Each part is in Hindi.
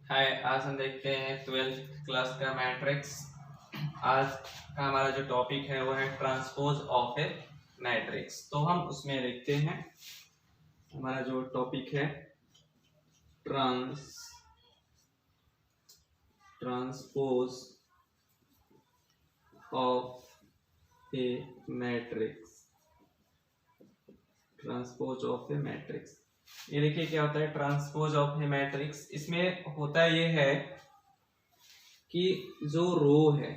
हाय, आज हम देखते हैं 12th क्लास का मैट्रिक्स। आज का हमारा जो टॉपिक है वो है ट्रांसपोज ऑफ ए मैट्रिक्स। तो हम उसमें देखते हैं हमारा जो टॉपिक है transpose of A matrix. Transpose of A matrix, ये देखिए क्या होता है ट्रांसपोज ऑफ ए मैट्रिक्स। इसमें होता ये है कि जो रो है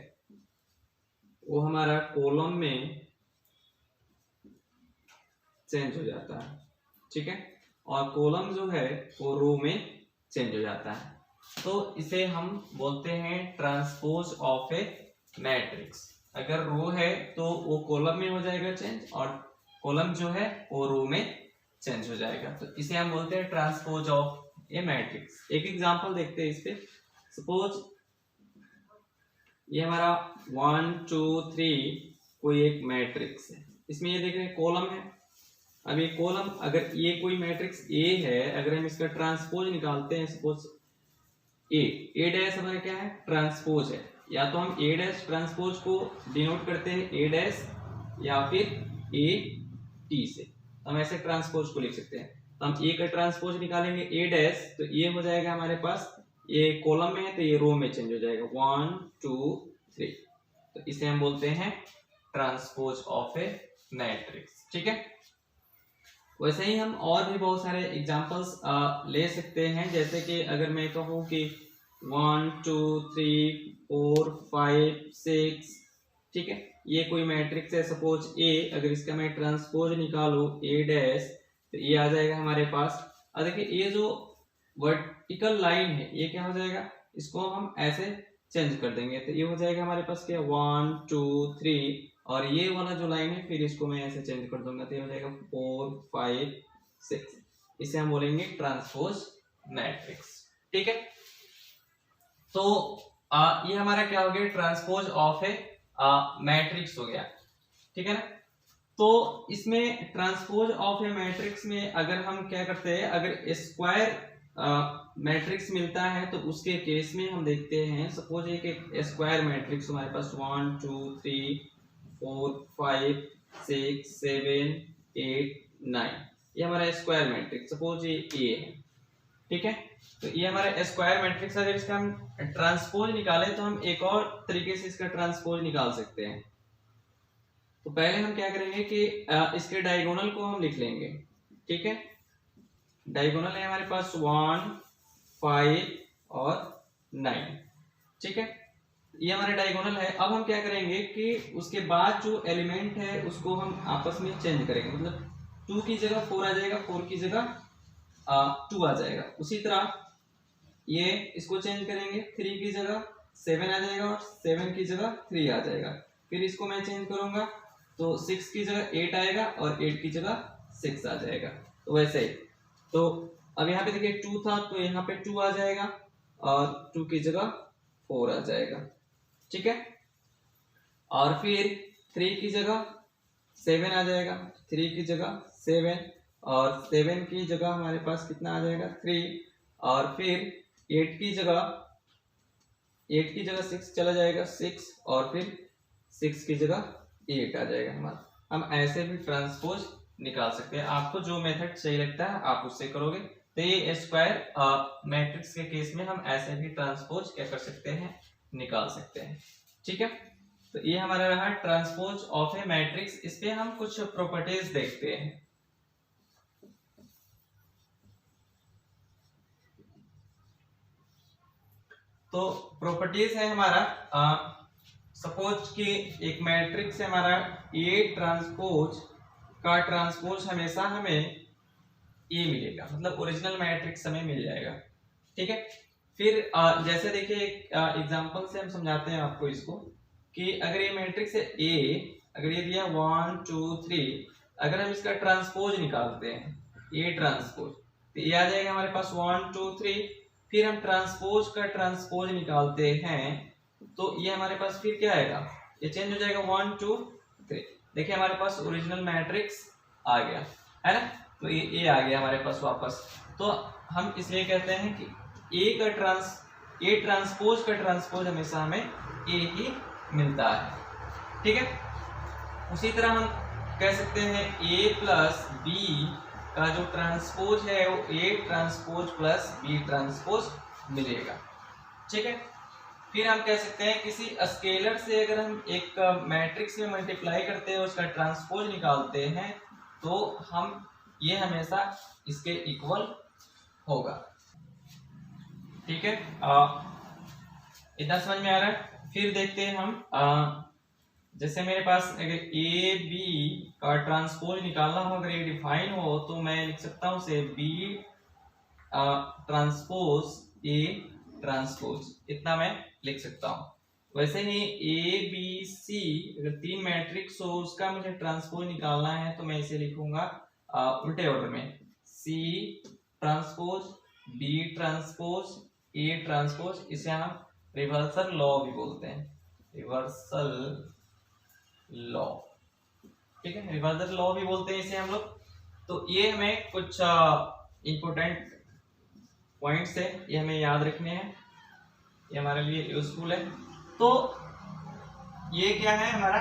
वो हमारा कॉलम में चेंज हो जाता है, ठीक है, और कॉलम जो है वो रो में चेंज हो जाता है। तो इसे हम बोलते हैं ट्रांसपोज ऑफ ए मैट्रिक्स। अगर रो है तो वो कॉलम में हो जाएगा चेंज, और कॉलम जो है वो रो में चेंज हो जाएगा। तो इसे हम बोलते हैं ट्रांसपोज ऑफ ए मैट्रिक्स। एक एग्जांपल देखते हैं इस पे। सपोज ये हमारा 1 2 3 कोई एक मैट्रिक्स है। इसमें ये देख रहे हैं कॉलम है। अब ये कॉलम, अगर ये कोई मैट्रिक्स ए है, अगर हम इसका ट्रांसपोज निकालते हैं, सपोज ए डैश हमारा क्या है, ट्रांसपोज है। या तो हम ए डैश ट्रांसपोज को डिनोट करते हैं ए डैश या फिर ए टी से, तो हम ऐसे ट्रांसपोज को लिख सकते हैं। तो हम ए का ट्रांसपोज निकालेंगे ए डैश, तो ये हो जाएगा हमारे पास, ये कॉलम में है तो ये रो में चेंज हो जाएगा 1 2 3। तो इसे हम बोलते हैं ट्रांसपोज ऑफ ए मैट्रिक्स, ठीक है। वैसे ही हम और भी बहुत सारे एग्जांपल्स ले सकते हैं। जैसे कि अगर मैं कहूँ कि 1 2 3 4 5 6, ठीक है, ये कोई मैट्रिक्स है सपोज ए। अगर इसका मैं ट्रांसपोज निकालूं ए डैश, तो ये आ जाएगा हमारे पास। अब देखिए ये जो वर्टिकल लाइन है ये क्या हो जाएगा, इसको हम ऐसे चेंज कर देंगे तो ये हो जाएगा हमारे पास क्या 1 2 3, और ये वाला जो लाइन है फिर इसको मैं ऐसे चेंज कर दूंगा तो ये हो जाएगा 4 5 6। इसे हम बोलेंगे ट्रांसपोज मैट्रिक्स, ठीक है। तो ये हमारा क्या हो गया, ट्रांसपोज ऑफ ए मैट्रिक्स हो गया, ठीक है ना। तो इसमें ट्रांसपोज ऑफ ए मैट्रिक्स में अगर हम क्या करते हैं, अगर स्क्वायर मैट्रिक्स मिलता है तो उसके केस में हम देखते हैं, सपोज एक स्क्वायर मैट्रिक्स हमारे पास 1 2 3 4 5 6 7 8 9, ये हमारा स्क्वायर मैट्रिक्स, सपोज ये ए है, ठीक है। तो ये हमारा स्क्वायर मैट्रिक्स, अगर इसका हम ट्रांसपोज निकाले तो हम एक और तरीके से इसका ट्रांसपोज निकाल सकते हैं। तो पहले हम क्या करेंगे कि इसके डायगोनल को हम लिख लेंगे, ठीक है। डायगोनल है हमारे पास 1 5 और 9, ठीक है, ये हमारे डायगोनल है। अब हम क्या करेंगे कि उसके बाद जो एलिमेंट है उसको हम आपस में चेंज करेंगे, मतलब 2 की जगह 4 आ जाएगा, 4 की जगह 2 आ जाएगा। उसी तरह ये इसको चेंज करेंगे, 3 की जगह 7 आ जाएगा और 7 की जगह 3 आ जाएगा। फिर इसको मैं चेंज करूंगा तो 6 की जगह 8 आएगा और 8 की जगह 6 आ जाएगा। तो वैसे ही, तो अब यहाँ पे देखिए 2 था तो यहाँ पे 2 आ जाएगा और 2 की जगह 4 आ जाएगा, ठीक है। और फिर 3 की जगह 7 आ जाएगा, 3 की जगह 7 और 7 की जगह हमारे पास कितना आ जाएगा 3, और फिर 8 की जगह 6 चला जाएगा 6, और फिर 6 की जगह 8 आ जाएगा हमारा। हम ऐसे भी ट्रांसपोज निकाल सकते हैं, आपको जो मेथड सही लगता है आप उससे करोगे। तो ये स्क्वायर मैट्रिक्स के केस में हम ऐसे भी ट्रांसपोज क्या कर सकते हैं, निकाल सकते हैं, ठीक है। तो ये हमारा रहा ट्रांसपोज ऑफ ए मैट्रिक्स। इस पे हम कुछ प्रॉपर्टीज देखते हैं। तो प्रॉपर्टीज है हमारा, सपोज कि एक मैट्रिक्स है हमारा ए ट्रांसपोज का ट्रांसपोज हमेशा हमें ए मिलेगा, मतलब ओरिजिनल मैट्रिक्स हमें मिल जाएगा, ठीक है। फिर जैसे देखिए एक एग्जांपल से हम समझाते हैं आपको इसको, कि अगर ये मैट्रिक्स है ए, अगर ये दिया 1 2 3, अगर हम इसका ट्रांसपोज निकालते हैं ए ट्रांसपोज, तो ये आ जाएगा हमारे पास 1 2 3। फिर हम ट्रांसपोज का ट्रांसपोज निकालते हैं तो ये हमारे पास फिर क्या आएगा, ये चेंज हो जाएगा 1 2 3। देखिए हमारे पास ओरिजिनल मैट्रिक्स आ गया है ना, तो ये आ गया हमारे पास वापस। तो हम इसलिए कहते हैं कि ए का ए ट्रांसपोज का ट्रांसपोज हमेशा हमें ए ही मिलता है। ठीक है, उसी तरह हम कह सकते हैं ए प्लस बी का जो ट्रांसपोज है वो A transpose plus B transpose मिलेगा। ठीक है, फिर हम कह सकते हैं किसी स्केलर से अगर हम एक मैट्रिक्स में मल्टीप्लाई करते हैं उसका ट्रांसपोज निकालते हैं तो हम ये हमेशा इसके इक्वल होगा। ठीक है, इतना समझ में आ रहा है। फिर देखते हैं हम जैसे मेरे पास अगर ए बी का ट्रांसपोज निकालना हो, अगर ये डिफाइन हो तो मैं लिख सकता हूँ उसे बी ट्रांसपोज ए ट्रांसपोज, इतना मैं लिख सकता हूँ। वैसे ही ए बी सी अगर तीन मैट्रिक्स हो उसका मुझे ट्रांसपोज निकालना है तो मैं इसे लिखूंगा उल्टे ऑर्डर में, C transpose B transpose A transpose. इसे हम रिवर्सल लॉ भी बोलते हैं, रिवर्सल लॉ। ठीक है, रिवर्सल लॉ भी बोलते हैं इसे हम लोग। तो ये हमें कुछ इंपॉर्टेंट पॉइंट्स है, ये हमें याद रखने हैं, ये हमारे लिए यूजफुल है। तो ये क्या है हमारा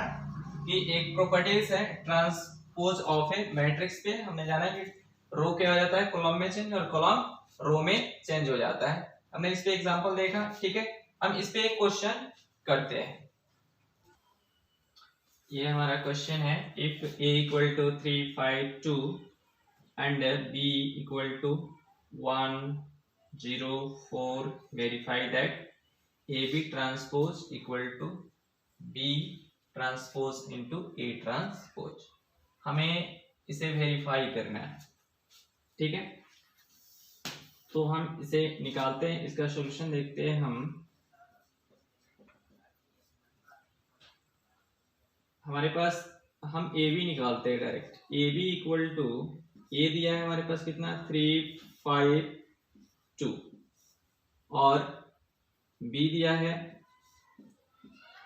कि एक प्रॉपर्टीज है ट्रांसपोज ऑफ ए मैट्रिक्स पे। हमने जाना है कि रो क्या हो जाता है, कॉलम में चेंज, और कॉलम रो में चेंज हो जाता है। हमने इस पे एग्जांपल देखा। ठीक है, हम इस पे एक क्वेश्चन करते हैं। ये हमारा क्वेश्चन है, if a equal to 3 5 2 and b equal to 1 0 4 verify that ab transpose equal to b transpose into a transpose. हमें इसे वेरीफाई करना है। ठीक है, तो हम इसे निकालते हैं, इसका सॉल्यूशन देखते हैं हम। हमारे पास हम ए बी निकालते हैं direct. A B equal to, A दिया है हमारे पास कितना 3 5 2 और बी दिया है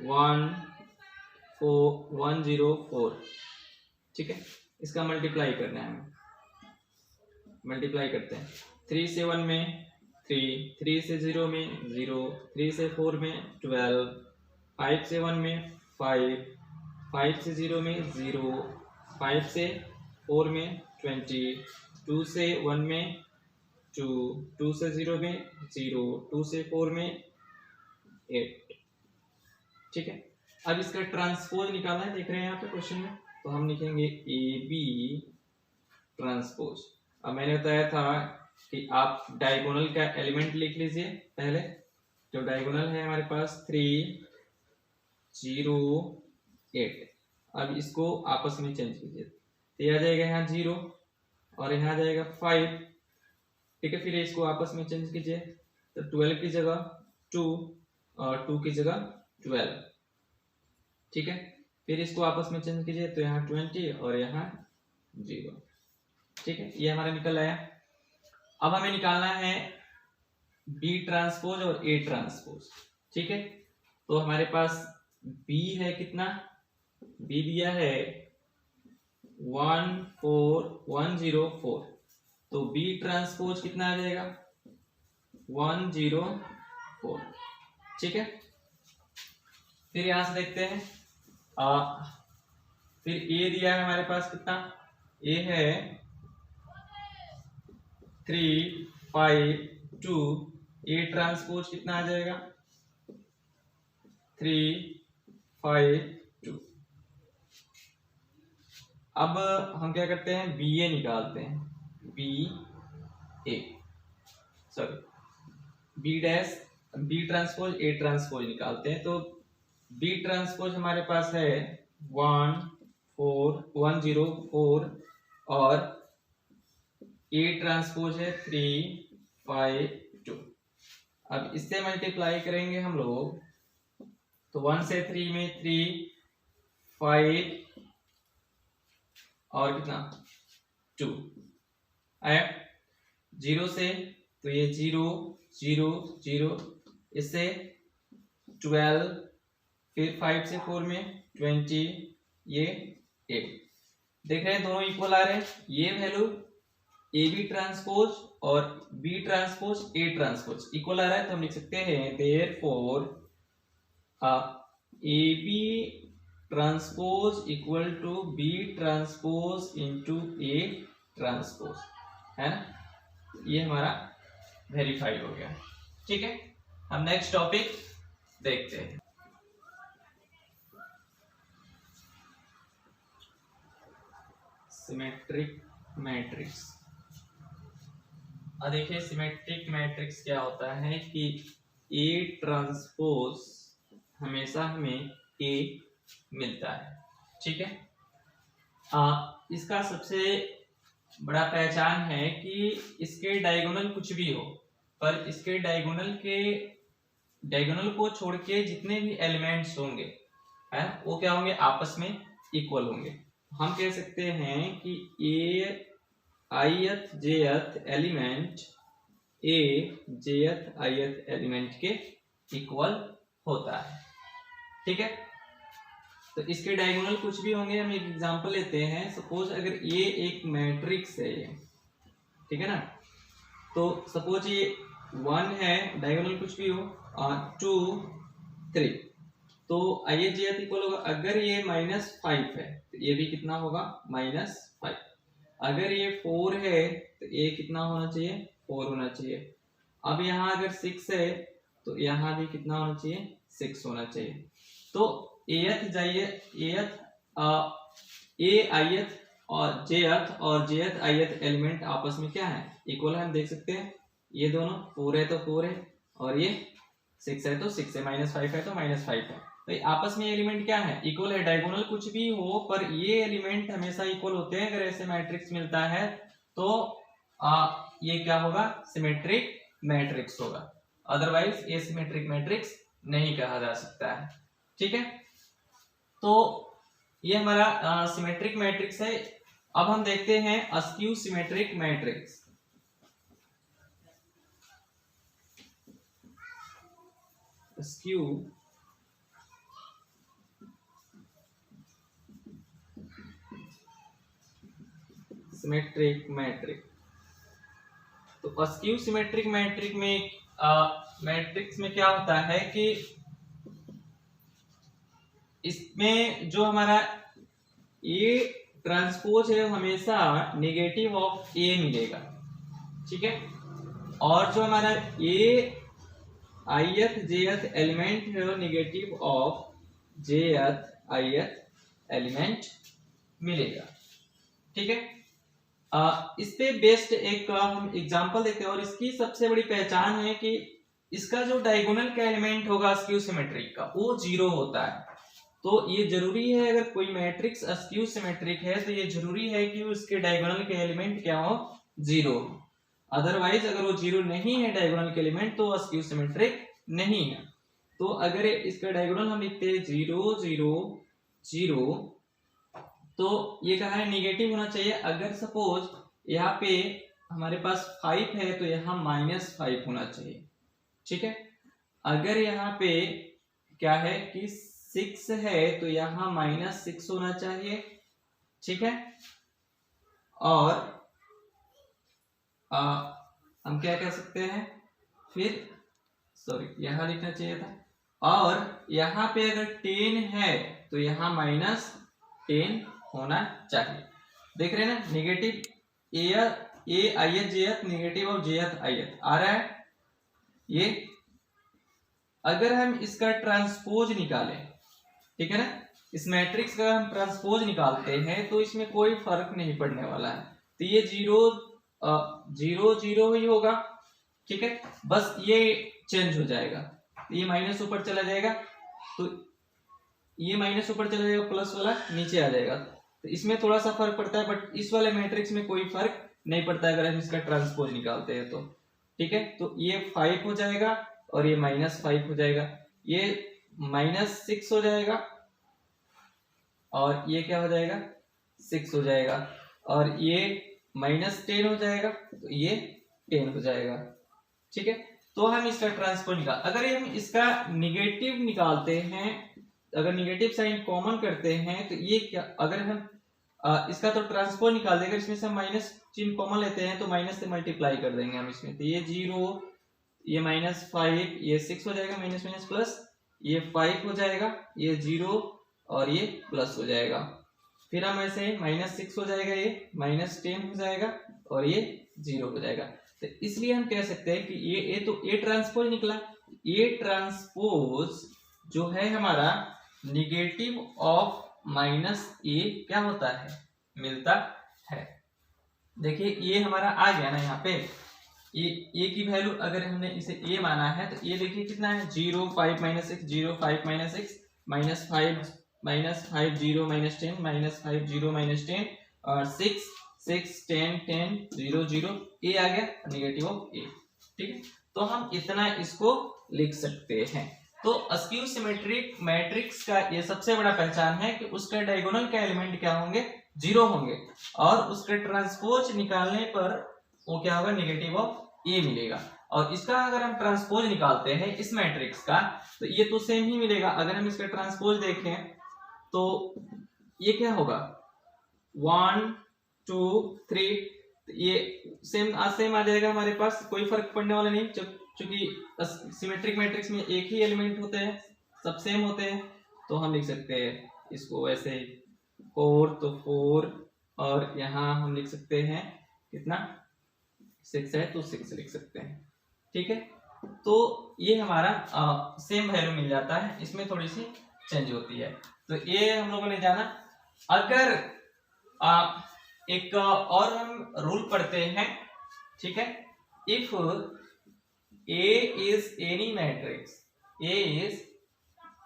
1 0 4। ठीक है, इसका मल्टीप्लाई करना है हमें। मल्टीप्लाई करते हैं 3 से 1 में 3, 3 से 0 में 0, 3 से 4 में 12, 5 से 1 में 5, 5 से 0 में 0, 5 से 4 में 20, 2 से 1 में 2, 2 से 0 में 0, 2 से 4 में 8। ठीक है, अब इसका ट्रांसपोज निकालना है, देख रहे हैं यहाँ पे क्वेश्चन में। तो हम लिखेंगे ए बी ट्रांसपोज। अब मैंने बताया था कि आप डायगोनल का एलिमेंट लिख लीजिए पहले। जो डायगोनल है हमारे पास 3 0 8। अब इसको आपस में चेंज कीजिए, तो यह आ जाएगा यहाँ 0 और यहाँ आ जाएगा 5। ठीक है, फिर इसको आपस में चेंज कीजिए, तो 12 की जगह 2 और 2 की जगह 12। ठीक है, फिर इसको आपस में चेंज कीजिए, तो यहाँ 20 और यहाँ 0। ठीक है, ये हमारा निकल आया। अब हमें निकालना है बी ट्रांसपोज और ए ट्रांसपोज। ठीक है, तो हमारे पास बी है कितना, बी दिया है 1 4 1 0 4। तो बी ट्रांसपोज कितना आ जाएगा 1 0 4। ठीक है, फिर यहां से देखते हैं फिर ए दिया है हमारे पास कितना, ए है 3 5 2। ए ट्रांसपोज कितना आ जाएगा 3 5 2। अब हम क्या करते हैं, बी ए निकालते हैं, B A sorry B dash B transpose A transpose निकालते हैं। तो बी ट्रांसपोज हमारे पास है 1 4 1 0 4 और ए ट्रांसपोज है 3 5 2। अब इससे मल्टीप्लाई करेंगे हम लोग, तो 1 से 3 में 3 5 और कितना 2 आया। 0 से तो ये 0 0 0, इससे 12, फिर 5 से 4 में 20, ये 8। देख रहे हैं दोनों इक्वल आ रहे हैं। ये वैल्यू ए बी ट्रांसपोज और B transpose A transpose equal आ रहा है, तो हम लिख सकते हैं therefore A B transpose equal to B transpose into A transpose, है ना। ये हमारा वेरीफाई हो गया। ठीक है, हम नेक्स्ट टॉपिक देखते हैं। Symmetric matrix. अब देखिए सिमेट्रिक मैट्रिक्स क्या होता है कि ए ट्रांसपोज हमेशा हमें ए मिलता है। ठीक है, इसका सबसे बड़ा पहचान है कि इसके डायगोनल कुछ भी हो, पर इसके डायगोनल को छोड़ के जितने भी एलिमेंट्स होंगे, है वो क्या होंगे, आपस में इक्वल होंगे। हम कह सकते हैं कि ए ith jth एलिमेंट ए jth ith एलिमेंट के इक्वल होता है। ठीक है, तो इसके डायगोनल कुछ भी होंगे। हम एक एग्जांपल लेते हैं, सपोज अगर ये एक मैट्रिक्स है ये, ठीक है ना, तो सपोज ये 1 है, डायगोनल कुछ भी हो, 2 3, तो आइए jth इक्वल होगा, अगर ये -5 है तो ये भी कितना होगा, -5। अगर ये 4 है तो ये कितना होना चाहिए, 4 होना चाहिए। अब यहाँ अगर 6 है तो यहाँ भी कितना होना चाहिए, 6 होना चाहिए। तो एथ जाइए, एथ ए ith और jth ith एलिमेंट आपस में क्या है, इक्वल है। हम देख सकते हैं ये दोनों 4 है तो 4 है, और ये 6 है तो 6 है, -5 है तो -5 है, तो ये आपस में एलिमेंट क्या है, इक्वल है। डायगोनल कुछ भी हो पर ये एलिमेंट हमेशा इक्वल होते हैं। अगर ऐसे मैट्रिक्स मिलता है तो ये क्या होगा, सिमेट्रिक मैट्रिक्स होगा, अदरवाइज ये सिमेट्रिक मैट्रिक्स नहीं कहा जा सकता है। ठीक है, तो ये हमारा सिमेट्रिक मैट्रिक्स है। अब हम देखते हैं askew symmetric matrix. A skew symmetric matric. तो अस्क्यू सिमेट्रिक मैट्रिक में मैट्रिक्स में क्या होता है कि इसमें जो हमारा ए ट्रांसपोज है हमेशा नेगेटिव ऑफ ए मिलेगा। ठीक है, और जो हमारा ए ith jth एलिमेंट है वो negative of jth ith element मिलेगा। ठीक है, इस पे बेस्ड एक हम एग्जांपल देखते हैं, और इसकी सबसे बड़ी पहचान है कि इसका जो डायगोनल का एलिमेंट होगा अस्क्यू सिमेट्रिक का वो 0 होता है। तो ये जरूरी है, अगर कोई मैट्रिक्स अस्क्यू सिमेट्रिक है तो ये जरूरी है कि उसके डायगोनल के एलिमेंट क्या हो, 0 हो। अदरवाइज अगर वो 0 नहीं है डायगोनल के एलिमेंट तो अस्क्यू सिमेट्रिक नहीं है। तो अगर इसका डायगोनल हम लिखते हैं 0 0 0, तो ये कहा है नेगेटिव होना चाहिए। अगर सपोज यहाँ पे हमारे पास 5 है तो यहाँ -5 होना चाहिए। ठीक है, अगर यहाँ पे क्या है कि 6 है तो यहाँ -6 होना चाहिए। ठीक है, और हम क्या कह सकते हैं, फिर सॉरी यहाँ लिखना चाहिए था, और यहाँ पे अगर 10 है तो यहाँ -10 होना चाहिए। देख रहे हैं ना, negative A ith jth negative of jth ith आ रहा है। ये अगर हम इसका ट्रांसपोज निकालें, ठीक है ना, इस मैट्रिक्स का हम ट्रांसपोज निकालते हैं तो इसमें कोई फर्क नहीं पड़ने वाला है। तो ये 0 0 0 ही होगा। ठीक है, बस ये चेंज हो जाएगा, ये माइनस ऊपर चला जाएगा, तो ये माइनस ऊपर चला जाएगा, प्लस वाला नीचे आ जाएगा। तो इसमें थोड़ा सा फर्क पड़ता है, बट इस वाले मैट्रिक्स में कोई फर्क नहीं पड़ता है अगर हम इसका ट्रांसपोज निकालते हैं तो। ठीक है, तो ये 5 हो जाएगा और ये -5 हो जाएगा, ये -6 हो जाएगा और ये क्या हो जाएगा, 6 हो जाएगा, और ये -10 हो जाएगा, तो ये 10 हो जाएगा। ठीक है, तो हम इसका ट्रांसपोज निकाल, अगर हम इसका निगेटिव निकालते हैं, अगर निगेटिव साइन कॉमन करते हैं तो ये क्या, अगर हम इसका तो ट्रांसपोज निकाल देंगे, इसमें से चिन्ह कॉमन लेते हैं तो माइनस से मल्टीप्लाई कर देंगे हम इसमें, तो ये 0, ये -5, ये 6 हो जाएगा, माइनस माइनस प्लस, ये 5 हो जाएगा, ये 0 और ये प्लस हो जाएगा। फिर हम ऐसे -6 हो जाएगा, ये -10 हो जाएगा और ये 0 हो जाएगा। तो इसलिए हम कह सकते हैं कि ये तो ए ट्रांसपोज निकला। ए ट्रांसपोज जो है हमारा निगेटिव ऑफ -a क्या होता है, मिलता है। देखिए ये हमारा आ गया ना यहाँ पे, ए की वैल्यू अगर हमने इसे ए माना है तो ये देखिए कितना है, 0 5 -6 0 5 -6 -5 -5 0 -10 -5 0 -10 और 6 6 10 10 0 0 ए आ गया निगेटिव ऑफ ए। ठीक है, तो हम इतना इसको लिख सकते हैं। तो अस्क्यू सिमेट्रिक मैट्रिक्स का ये सबसे बड़ा पहचान है कि उसके डायगोनल के एलिमेंट क्या होंगे, 0 होंगे और उसके ट्रांसपोज निकालने पर वो क्या होगा, निगेटिव ऑफ ए मिलेगा। और इसका अगर हम ट्रांसपोज निकालते हैं इस मैट्रिक्स का तो ये तो सेम ही मिलेगा। अगर हम इसका ट्रांसपोज देखें तो ये क्या होगा, 1 2 3, ये सेम आ जाएगा हमारे पास, कोई फर्क पड़ने वाला नहीं। चूंकि सिमेट्रिक मैट्रिक्स में एक ही एलिमेंट होते हैं, सब सेम होते हैं, तो हम लिख सकते हैं इसको ऐसे 4 तो 4 और यहाँ हम लिख सकते हैं कितना 6 है तो 6 लिख सकते हैं। ठीक है, तो ये हमारा सेम वैल्यू मिल जाता है, इसमें थोड़ी सी चेंज होती है। तो ये हम लोगों ने जाना। अगर एक और हम रूल पढ़ते हैं, ठीक है, if A is any matrix, A is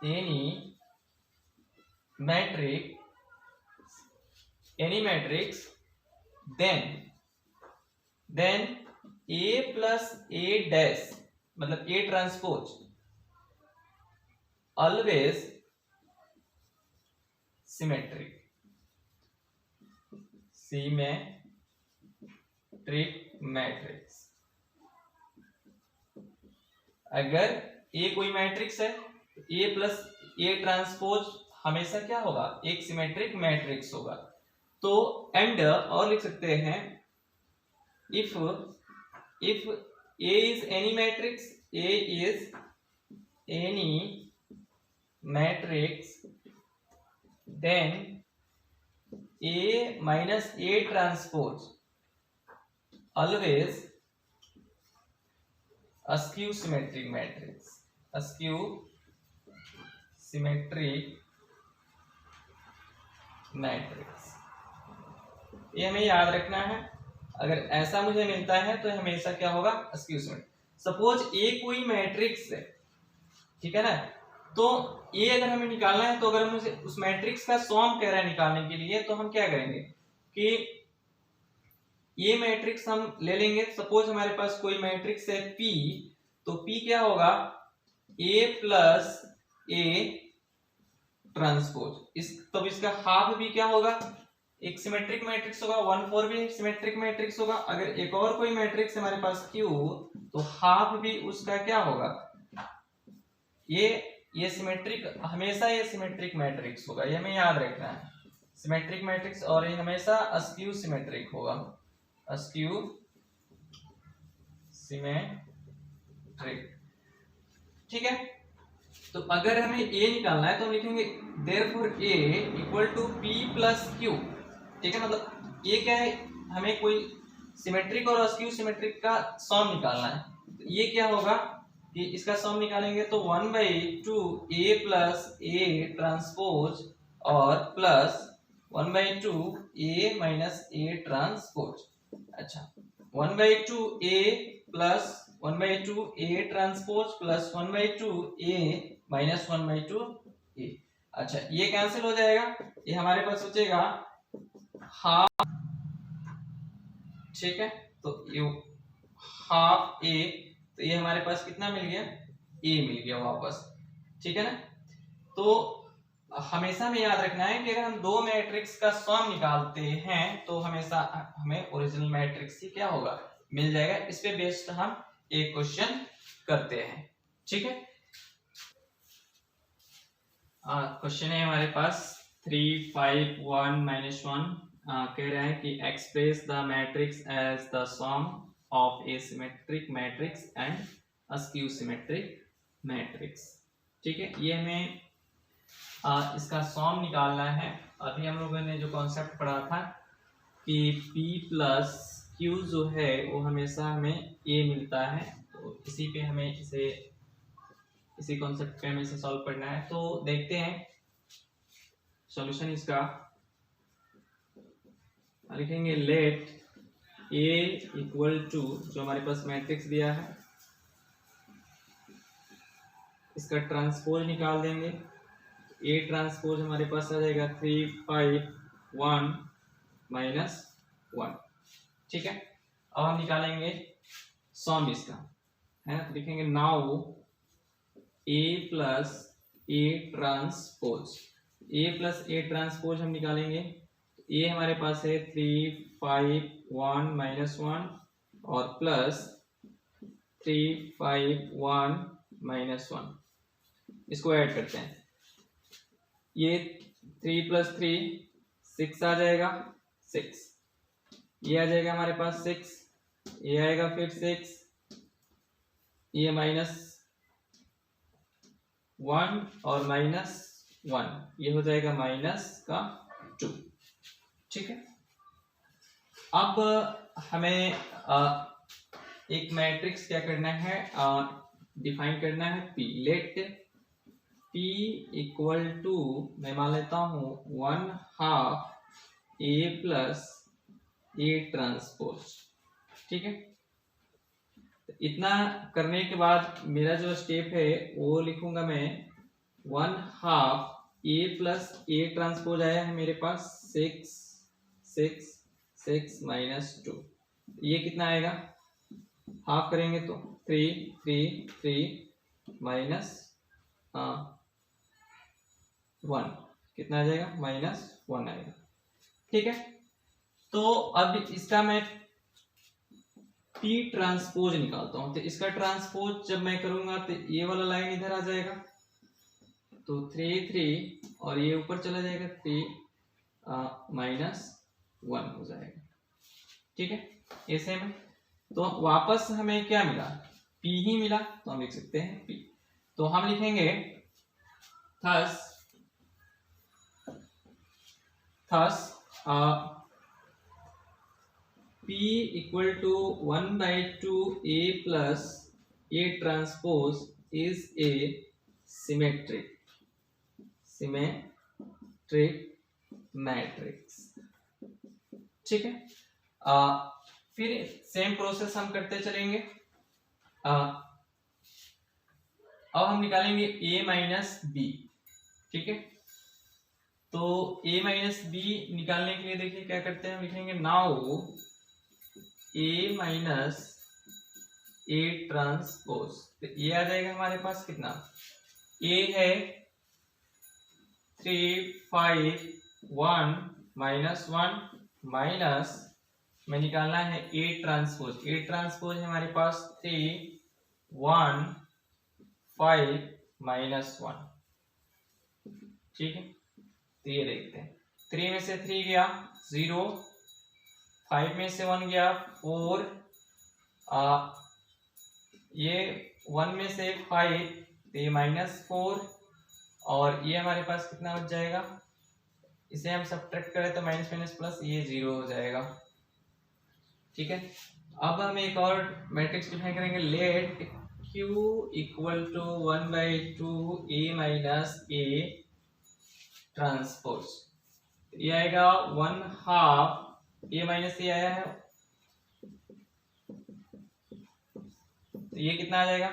any matrix, then A plus A dash मतलब A transpose always symmetric matrix. अगर ए कोई मैट्रिक्स है तो ए प्लस ए ट्रांसपोज हमेशा क्या होगा, एक सिमेट्रिक मैट्रिक्स होगा। तो एंड और लिख सकते हैं if A is any matrix, A is any matrix then A minus A transpose always a skew symmetric matrix, a skew symmetric matrix. ये हमें याद रखना है। अगर ऐसा मुझे मिलता है तो हमेशा क्या होगा, अस्क्यू सिमेट्रिक। सपोज ए कोई मैट्रिक्स है, ठीक है ना, तो ए अगर हमें निकालना है तो अगर हम उस मैट्रिक्स का सॉम कह रहे हैं निकालने के लिए, तो हम क्या करेंगे कि ये मैट्रिक्स हम ले लेंगे। सपोज हमारे पास कोई मैट्रिक्स है P, तो P क्या होगा, A प्लस A ट्रांसपोज। तब इसका हाफ भी क्या होगा, एक सिमेट्रिक मैट्रिक्स होगा, 1/4 भी सिमेट्रिक मैट्रिक्स होगा। अगर एक और कोई मैट्रिक्स हमारे पास Q, तो हाफ भी उसका क्या होगा, ये सिमेट्रिक, हमेशा ये सिमेट्रिक मैट्रिक्स होगा, ये हमें याद रखना है, सिमेट्रिक मैट्रिक्स। और ये हमेशा अस्क्यू सिमेट्रिक होगा, अस्क्यू सिमेट्रिक। ठीक है, तो अगर हमें ए निकालना है तो हम लिखेंगे therefore A equal to P plus Q. ठीक है, मतलब ये क्या है, हमें कोई सिमेट्रिक और अस्क्यू सिमेट्रिक का सम निकालना है। तो ये क्या होगा कि इसका सम निकालेंगे तो 1/2 ए प्लस ए ट्रांसपोज और plus 1/2 A minus A transpose. अच्छा, 1/2 A plus 1/2 A transpose plus 1/2 A minus 1/2 A. अच्छा, ये कैंसिल हो जाएगा, ये हमारे पास बचेगा हाफ। ठीक है, तो ये हाफ ए, तो ये हमारे पास कितना मिल गया, ए मिल गया वापस। ठीक है ना, तो हमेशा हमें याद रखना है कि अगर हम दो मैट्रिक्स का सम निकालते हैं तो हमेशा हमें ओरिजिनल मैट्रिक्स ही क्या होगा, मिल जाएगा। इस पे बेस्ड हम एक क्वेश्चन करते हैं। ठीक है, क्वेश्चन है हमारे पास 3 5 1 -1 कह रहा है कि express the matrix as the sum of a symmetric matrix and a skew symmetric matrix. ठीक है, ये हमें इसका सम निकालना है। अभी हम लोगों ने जो कॉन्सेप्ट पढ़ा था कि P प्लस Q जो है वो हमेशा हमें A मिलता है, तो इसी पे हमें इसी कॉन्सेप्ट पे हमें इसे सॉल्व करना है। तो देखते हैं सॉल्यूशन इसका। लिखेंगे लेट A इक्वल टू, जो हमारे पास मैट्रिक्स दिया है इसका ट्रांसपोज निकाल देंगे। A ट्रांसपोज हमारे पास आ जाएगा 3 5 1 -1। ठीक है, अब हम निकालेंगे सम इसका, है ना। तो लिखेंगे now A plus A transpose, A plus A transpose हम निकालेंगे। तो A हमारे पास है 3 5 1 -1 और प्लस 3 5 1 -1, इसको ऐड करते हैं। ये 3 + 3 6 आ जाएगा, 6 ये आ जाएगा हमारे पास 6, ये आएगा फिर 6, ये -1 और -1, ये हो जाएगा -2। ठीक है, अब हमें एक मैट्रिक्स क्या करना है, डिफाइन करना है P। Let P equal to, मैं मान लेता हूं 1/2 A प्लस A ट्रांसपोज। ठीक है, इतना करने के बाद मेरा जो स्टेप है वो लिखूंगा मैं 1/2 A प्लस A ट्रांसपोज आया है मेरे पास 6 6 6 -2, ये कितना आएगा, हाफ करेंगे तो 3 3 3 -1 कितना आ जाएगा, -1 आएगा। ठीक है, तो अब इसका मैं P ट्रांसपोज निकालता हूं। तो इसका ट्रांसपोज जब मैं करूंगा तो ये वाला लाइन इधर आ जाएगा, तो 3 3 और ये ऊपर चला जाएगा 3 -1 हो जाएगा। ठीक है, ऐसे में तो वापस हमें क्या मिला, P ही मिला, तो हम लिख सकते हैं P। तो हम लिखेंगे thus P equal to 1/2 A plus A transpose is a symmetric matrix. ठीक है, फिर सेम प्रोसेस हम करते चलेंगे। अब हम निकालेंगे A माइनस बी। ठीक है, तो A माइनस बी निकालने के लिए देखिए क्या करते हैं, हम लिखेंगे now A minus A transpose. तो ये आ जाएगा हमारे पास कितना, A है 3 5 1 -1 माइनस में निकालना है A ट्रांसपोज। A ट्रांसपोज है हमारे पास 3 1 5 -1। ठीक है, तो ये देखते हैं, 3 में से 3 गया 0, 5 में से 1 गया 4, ये 1 में से 5 तो ये -4, और ये हमारे पास कितना बच जाएगा, इसे हम सब्ट्रैक्ट करें तो माइनस माइनस प्लस, ये 0 हो जाएगा। ठीक है, अब हम एक और मैट्रिक्स डिफाइन करेंगे, let Q equal to 1/2 A minus A transpose. ये आएगा 1/2 A माइनस A आया है, तो ये कितना आ जाएगा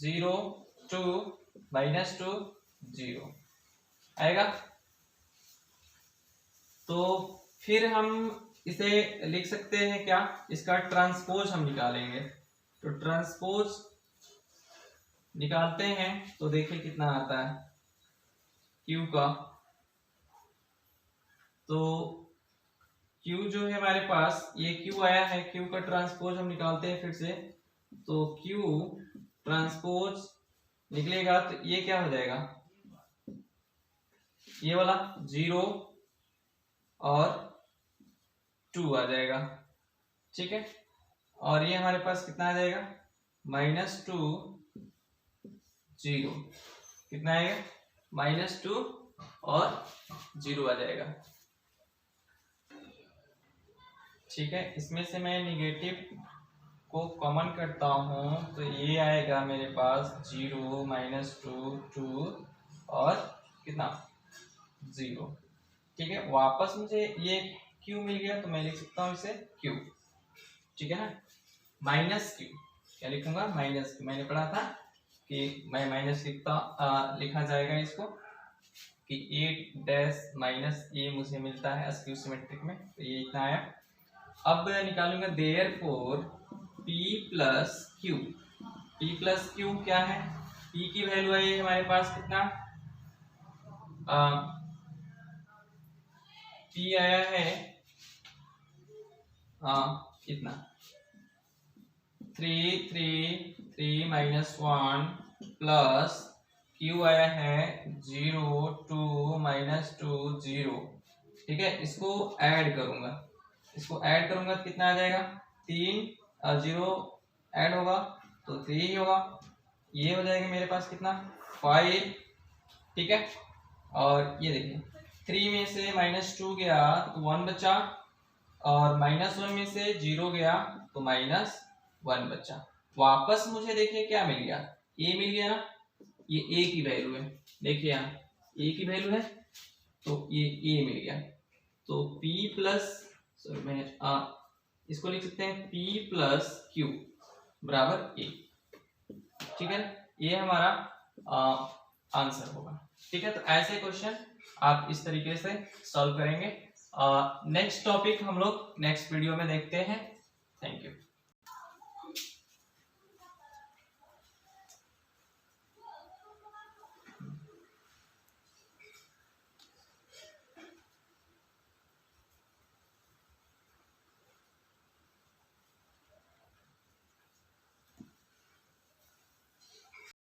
0 2 -2 0 आएगा। तो फिर हम इसे लिख सकते हैं क्या, इसका ट्रांसपोज हम निकालेंगे। तो ट्रांसपोज निकालते हैं तो देखिए कितना आता है Q का। तो Q जो है हमारे पास, ये Q आया है, Q का ट्रांसपोज हम निकालते हैं फिर से। तो Q ट्रांसपोज निकलेगा तो ये क्या हो जाएगा, ये वाला 0 और 2 आ जाएगा, ठीक है। और ये हमारे पास कितना आ जाएगा, -2 0, कितना आएगा, -2 और 0 आ जाएगा, ठीक है। इसमें से मैं निगेटिव को कॉमन करता हूं तो ये आएगा मेरे पास 0 -2 2 और कितना 0, ठीक है। वापस मुझे ये q मिल गया तो मैं लिख सकता हूँ इसे q, ठीक है ना। -q क्या लिखूंगा, -q। मैंने पढ़ा था कि मैं माइनस लिखा जाएगा इसको कि 8 - a मुझे मिलता है स्क्यू सिमेट्रिक में, तो ये इतना आया। अब निकालूंगा therefore p plus q। p plus q क्या है, p की वैल्यू है हमारे पास कितना, p आया है कितना 3 3 3 -1 प्लस q आया है 0 2 -2 0, ठीक है। इसको ऐड करूंगा, इसको ऐड करूंगा तो कितना आ जाएगा, 3 और 0 ऐड होगा तो 3 ही होगा, ये हो जाएगा मेरे पास कितना 5, ठीक है। और ये देखिए 3 में से -2 गया तो 1 बचा, और -1 में से 0 गया तो -1 बचा। वापस मुझे देखिए क्या मिल गया, a मिल गया ना, ये a की वैल्यू है, देखिए यहाँ a की वैल्यू है तो ये a मिल गया। तो p प्लस, सॉरी मैं इसको लिख सकते हैं p प्लस q बराबर a, ठीक है। ये हमारा आंसर होगा, ठीक है। तो ऐसे क्वेश्चन आप इस तरीके से सॉल्व करेंगे। नेक्स्ट टॉपिक हम लोग नेक्स्ट वीडियो में देखते हैं। Thank you.